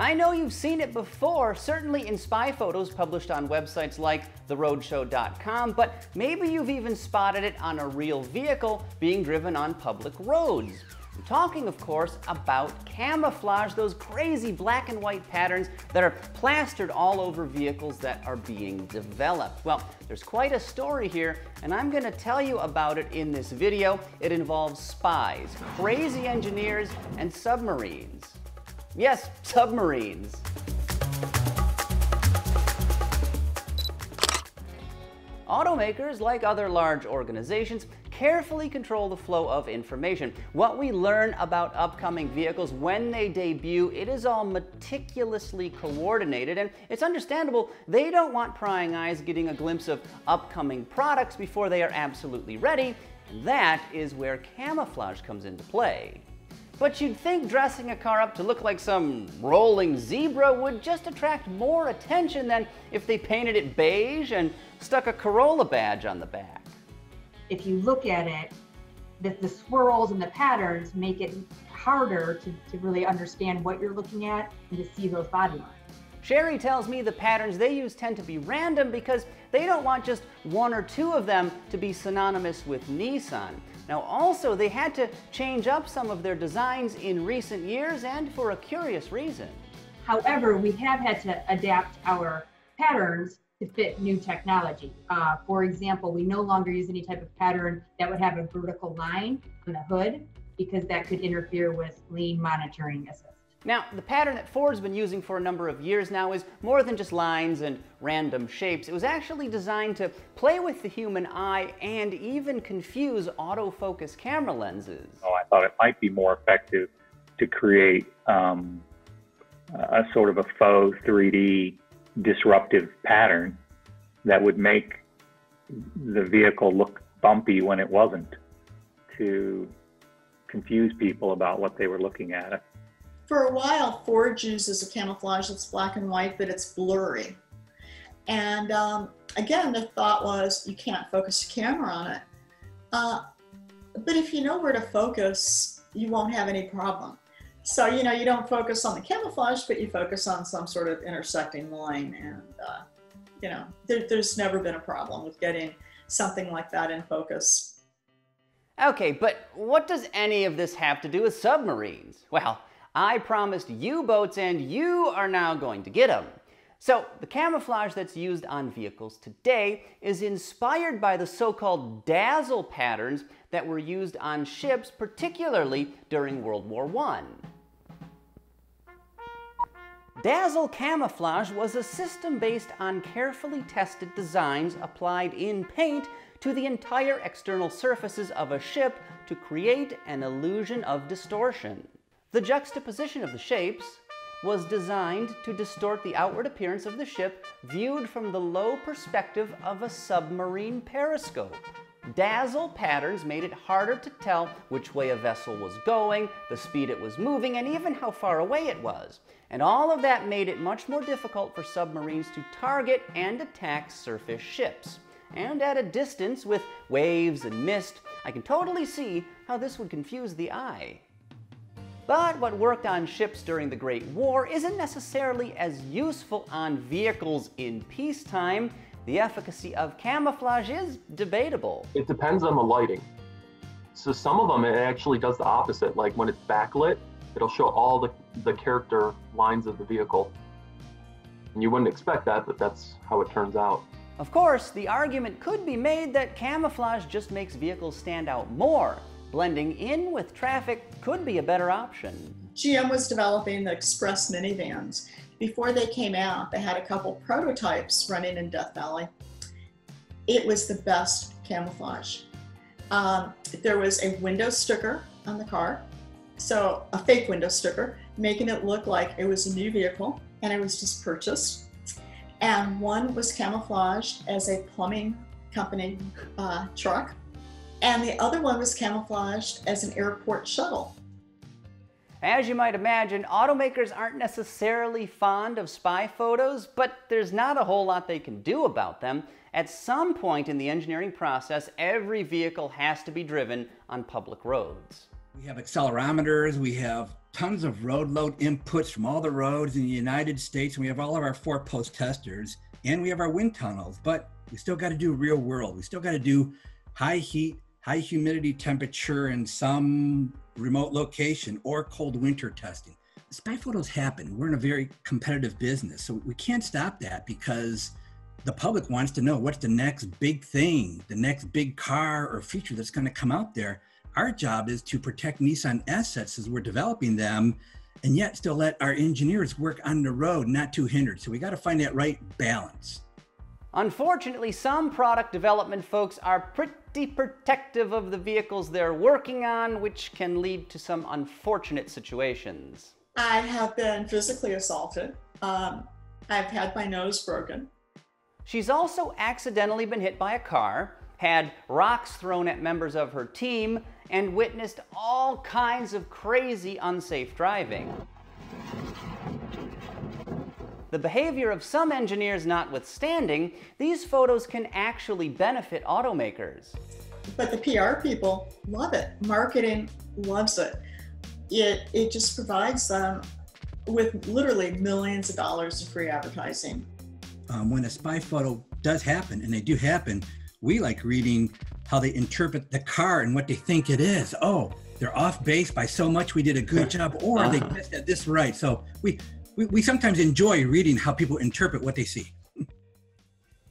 I know you've seen it before, certainly in spy photos published on websites like theroadshow.com, but maybe you've even spotted it on a real vehicle being driven on public roads. I'm talking, of course, about camouflage, those crazy black and white patterns that are plastered all over vehicles that are being developed. Well, there's quite a story here, and I'm going to tell you about it in this video. It involves spies, crazy engineers, and submarines. Yes, submarines. Automakers, like other large organizations, carefully control the flow of information. What we learn about upcoming vehicles when they debut, it is all meticulously coordinated, and it's understandable they don't want prying eyes getting a glimpse of upcoming products before they are absolutely ready, and that is where camouflage comes into play. But you'd think dressing a car up to look like some rolling zebra would just attract more attention than if they painted it beige and stuck a Corolla badge on the back. If you look at it, the swirls and the patterns make it harder to really understand what you're looking at and to see those body lines. Sherry tells me the patterns they use tend to be random because they don't want just one or two of them to be synonymous with Nissan. Now also, they had to change up some of their designs in recent years, and for a curious reason. However, we have had to adapt our patterns to fit new technology. For example, we no longer use any type of pattern that would have a vertical line on the hood because that could interfere with lane monitoring assist. Now, the pattern that Ford's been using for a number of years now is more than just lines and random shapes. It was actually designed to play with the human eye and even confuse autofocus camera lenses. I thought it might be more effective to create a sort of a faux 3D disruptive pattern that would make the vehicle look bumpy when it wasn't, to confuse people about what they were looking at. For a while, Ford uses a camouflage that's black and white, but it's blurry. And again, the thought was you can't focus the camera on it. But if you know where to focus, you won't have any problem. So, you know, you don't focus on the camouflage, but you focus on some sort of intersecting line. And, you know, there's never been a problem with getting something like that in focus. Okay, but what does any of this have to do with submarines? Well, I promised U-boats, and you are now going to get them. So, the camouflage that's used on vehicles today is inspired by the so-called Dazzle patterns that were used on ships, particularly during World War I. Dazzle camouflage was a system based on carefully tested designs applied in paint to the entire external surfaces of a ship to create an illusion of distortion. The juxtaposition of the shapes was designed to distort the outward appearance of the ship viewed from the low perspective of a submarine periscope. Dazzle patterns made it harder to tell which way a vessel was going, the speed it was moving, and even how far away it was. And all of that made it much more difficult for submarines to target and attack surface ships. And at a distance with waves and mist, I can totally see how this would confuse the eye. But what worked on ships during the Great War isn't necessarily as useful on vehicles in peacetime. The efficacy of camouflage is debatable. It depends on the lighting. So some of them, it actually does the opposite. Like when it's backlit, it'll show all the character lines of the vehicle. And you wouldn't expect that, but that's how it turns out. Of course, the argument could be made that camouflage just makes vehicles stand out more. Blending in with traffic could be a better option. GM was developing the Express minivans. Before they came out, they had a couple prototypes running in Death Valley. It was the best camouflage. There was a window sticker on the car, so a fake window sticker, making it look like it was a new vehicle and it was just purchased. And one was camouflaged as a plumbing company truck. And the other one was camouflaged as an airport shuttle. As you might imagine, automakers aren't necessarily fond of spy photos, but there's not a whole lot they can do about them. At some point in the engineering process, every vehicle has to be driven on public roads. We have accelerometers, we have tons of road load inputs from all the roads in the United States, and we have all of our 4-post testers, and we have our wind tunnels, but we still got to do real world. We still got to do high heat, high humidity temperature in some remote location, or cold winter testing. Spy photos happen. We're in a very competitive business, so we can't stop that because the public wants to know what's the next big thing, the next big car or feature that's going to come out there. Our job is to protect Nissan assets as we're developing them, and yet still let our engineers work on the road, not too hindered. So we got to find that right balance. Unfortunately, some product development folks are pretty protective of the vehicles they're working on, which can lead to some unfortunate situations. I have been physically assaulted. I've had my nose broken. She's also accidentally been hit by a car, had rocks thrown at members of her team, and witnessed all kinds of crazy unsafe driving. The behavior of some engineers notwithstanding, these photos can actually benefit automakers. But the PR people love it. Marketing loves it. It just provides them with literally millions of dollars of free advertising. When a spy photo does happen, and they do happen, we like reading how they interpret the car and what they think it is. Oh, they're off base by so much, we did a good job, or they guessed at this right. So we sometimes enjoy reading how people interpret what they see.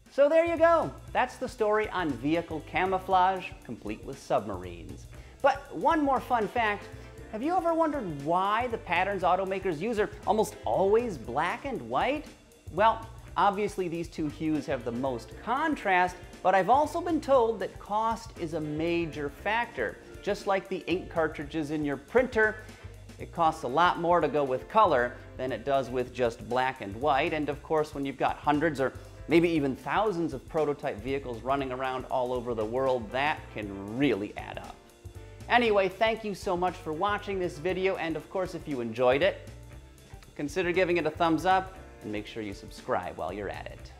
So there you go. That's the story on vehicle camouflage, complete with submarines. But one more fun fact, have you ever wondered why the patterns automakers use are almost always black and white? Well, obviously these two hues have the most contrast, but I've also been told that cost is a major factor. Just like the ink cartridges in your printer, it costs a lot more to go with color than it does with just black and white. And of course, when you've got hundreds or maybe even thousands of prototype vehicles running around all over the world, that can really add up. Anyway, thank you so much for watching this video, and of course, if you enjoyed it, consider giving it a thumbs up and make sure you subscribe while you're at it.